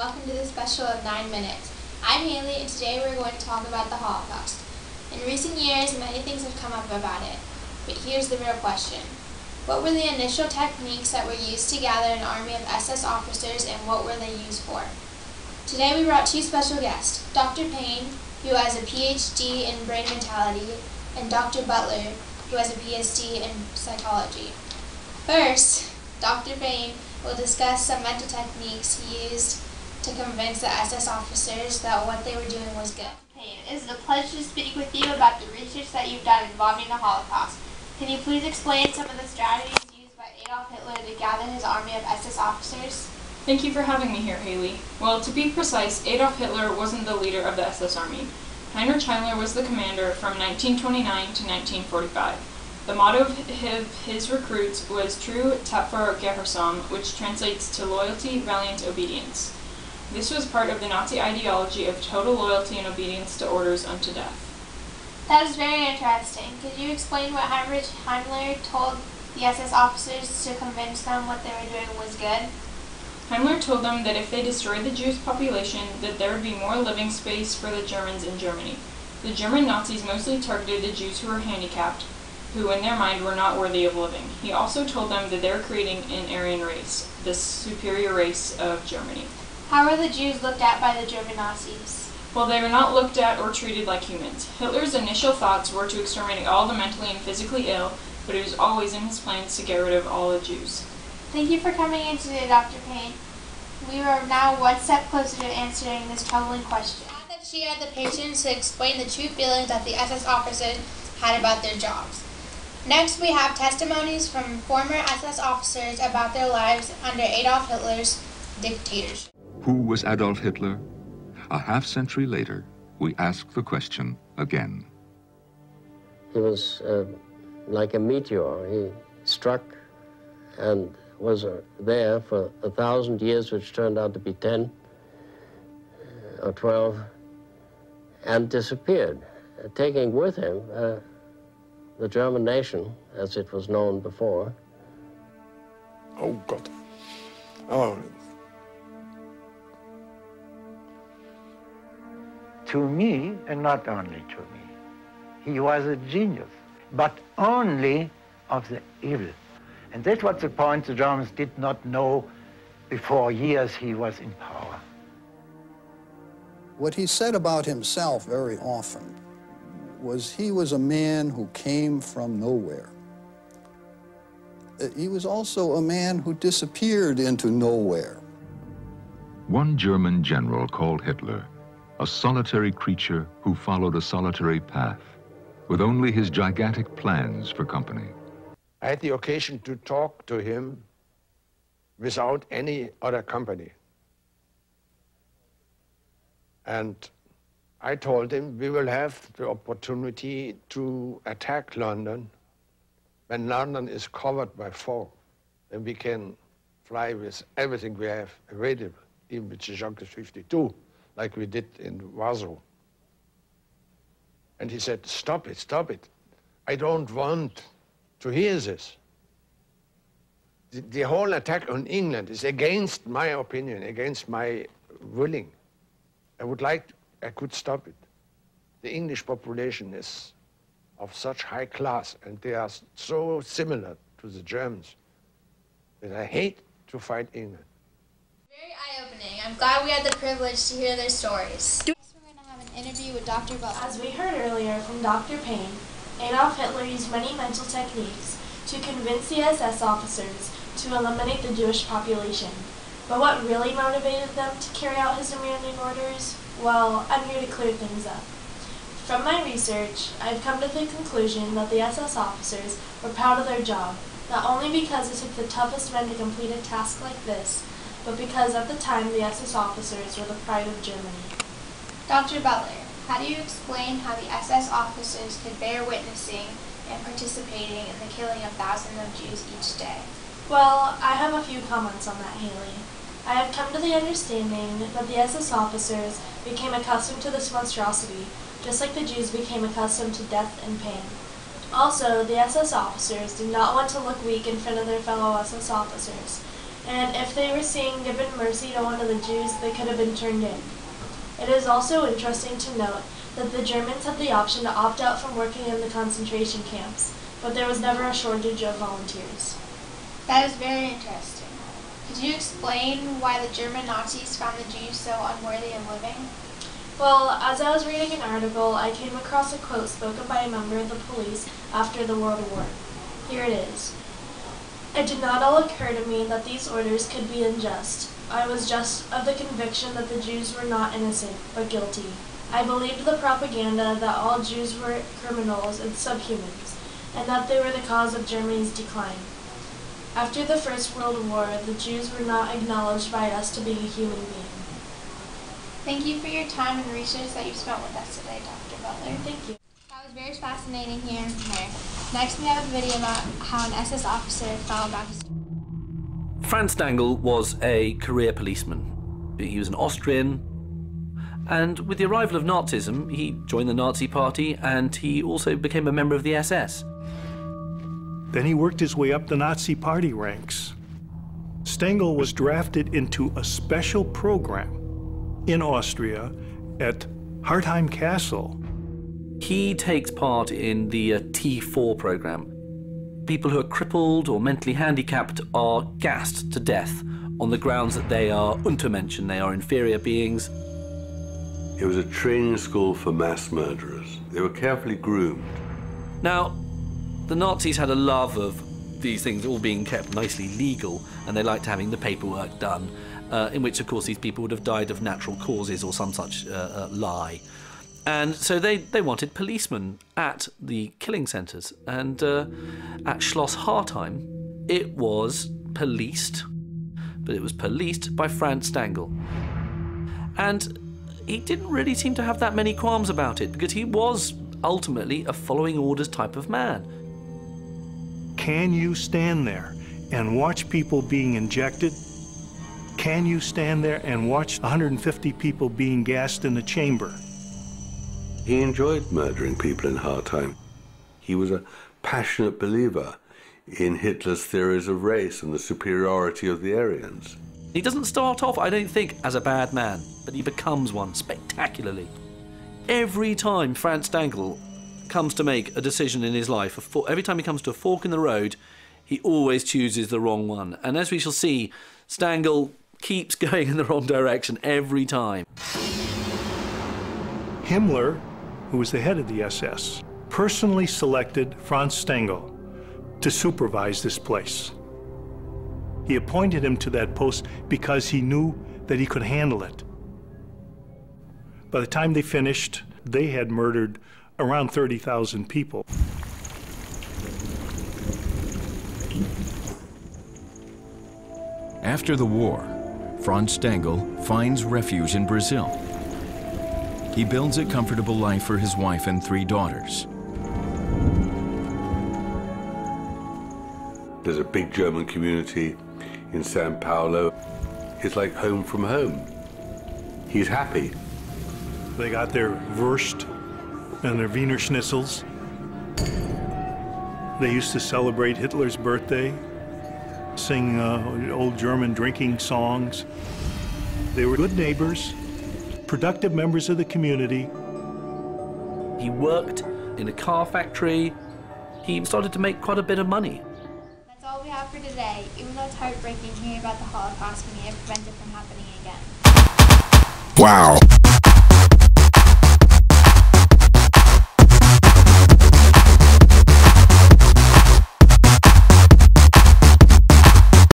welcome to this special of 9 Minutes. I'm Haley, and today we're going to talk about the Holocaust. In recent years, many things have come up about it, but here's the real question. What were the initial techniques that were used to gather an army of SS officers, and what were they used for? Today we brought two special guests, Dr. Payne, who has a PhD in brain mentality, and Dr. Butler, who has a PhD in psychology. First, Dr. Payne will discuss some mental techniques he used to convince the SS officers that what they were doing was good. Payne, it is a pleasure to speak with you about the research that you've done involving the Holocaust. Can you please explain some of the strategies used by Adolf Hitler to gather his army of SS officers? Thank you for having me here, Haley. Well, to be precise, Adolf Hitler wasn't the leader of the SS Army. Heinrich Himmler was the commander from 1929 to 1945. The motto of his recruits was True Tapfer Gehorsam, which translates to loyalty, valiant obedience. This was part of the Nazi ideology of total loyalty and obedience to orders unto death. That is very interesting. Could you explain what Heinrich Himmler told the SS officers to convince them what they were doing was good? Himmler told them that if they destroyed the Jewish population, that there would be more living space for the Germans in Germany. The German Nazis mostly targeted the Jews who were handicapped, who in their mind were not worthy of living. He also told them that they were creating an Aryan race, the superior race of Germany. How were the Jews looked at by the German Nazis? Well, they were not looked at or treated like humans. Hitler's initial thoughts were to exterminate all the mentally and physically ill, but it was always in his plans to get rid of all the Jews. Thank you for coming in today, Dr. Payne. We are now one step closer to answering this troubling question. Glad that she had the patience to explain the true feelings that the SS officers had about their jobs. Next, we have testimonies from former SS officers about their lives under Adolf Hitler's dictatorship. Who was Adolf Hitler? A half-century later, we ask the question again. He was like a meteor. He struck and was there for 1,000 years, which turned out to be 10 or 12, and disappeared, taking with him the German nation, as it was known before. Oh, God. Oh. To me, and not only to me, he was a genius, but only of the evil. And that's what the point the Germans did not know before years he was in power. What he said about himself very often was he was a man who came from nowhere. He was also a man who disappeared into nowhere. One German general called Hitler a solitary creature who followed a solitary path, with only his gigantic plans for company. I had the occasion to talk to him without any other company. And I told him we will have the opportunity to attack London when London is covered by fog. Then we can fly with everything we have available, even with the Junkers 52, like we did in Warsaw. And he said, stop it, stop it. I don't want to hear this. The whole attack on England is against my opinion, against my willing. I could stop it. The English population is of such high class, and they are so similar to the Germans that I hate to fight England. Very eye-opening. I'm glad we had the privilege to hear their stories. Next, we're going to have an interview with Dr. Butler. As we heard earlier from Dr. Payne, Adolf Hitler used many mental techniques to convince the SS officers to eliminate the Jewish population. But what really motivated them to carry out his demanding orders? Well, I'm here to clear things up. From my research, I've come to the conclusion that the SS officers were proud of their job, not only because it took the toughest men to complete a task like this, but because at the time the SS officers were the pride of Germany. Dr. Butler, how do you explain how the SS officers could bear witnessing and participating in the killing of thousands of Jews each day? Well, I have a few comments on that, Haley. I have come to the understanding that the SS officers became accustomed to this monstrosity, just like the Jews became accustomed to death and pain. Also, the SS officers did not want to look weak in front of their fellow SS officers. and if they were seen given mercy to one of the Jews, they could have been turned in. It is also interesting to note that the Germans had the option to opt out from working in the concentration camps, but there was never a shortage of volunteers. That is very interesting. Could you explain why the German Nazis found the Jews so unworthy of living? Well, as I was reading an article, I came across a quote spoken by a member of the police after the World War. Here it is. "It did not all occur to me that these orders could be unjust. I was just of the conviction that the Jews were not innocent, but guilty. I believed the propaganda that all Jews were criminals and subhumans, and that they were the cause of Germany's decline. After the First World War, the Jews were not acknowledged by us to be a human being." Thank you for your time and research that you've spent with us today, Dr. Butler. Thank you. That was very fascinating hearing from her. Next, we have a video about how an SS officer found out his... Franz Stangl was a career policeman. He was an Austrian, and with the arrival of Nazism, he joined the Nazi Party, and he also became a member of the SS. Then he worked his way up the Nazi Party ranks. Stangl was drafted into a special program in Austria at Hartheim Castle. He takes part in the T4 program. People who are crippled or mentally handicapped are gassed to death on the grounds that they are Untermenschen, they are inferior beings. It was a training school for mass murderers. They were carefully groomed. Now, the Nazis had a love of these things all being kept nicely legal, and they liked having the paperwork done, in which, of course, these people would have died of natural causes or some such lie. And so they wanted policemen at the killing centres. And at Schloss Hartheim, it was policed, but it was policed by Franz Stangl. And he didn't really seem to have that many qualms about it, because he was ultimately a following orders type of man. Can you stand there and watch people being injected? Can you stand there and watch 150 people being gassed in the chamber? He enjoyed murdering people in Hartheim. He was a passionate believer in Hitler's theories of race and the superiority of the Aryans. He doesn't start off, I don't think, as a bad man, but he becomes one spectacularly. Every time Franz Stangl comes to make a decision in his life, every time he comes to a fork in the road, he always chooses the wrong one. And as we shall see, Stangl keeps going in the wrong direction every time. Himmler, who was the head of the SS, personally selected Franz Stangl to supervise this place. He appointed him to that post because he knew that he could handle it. By the time they finished, they had murdered around 30,000 people. After the war, Franz Stangl finds refuge in Brazil. He builds a comfortable life for his wife and 3 daughters. There's a big German community in Sao Paulo. It's like home from home. He's happy. They got their Wurst and their Wiener Schnitzels. They used to celebrate Hitler's birthday, sing old German drinking songs. They were good neighbors, productive members of the community. He worked in a car factory. He started to make quite a bit of money. That's all we have for today. Even though it's heartbreaking hearing about the Holocaust, we need to prevent it from happening again. Wow.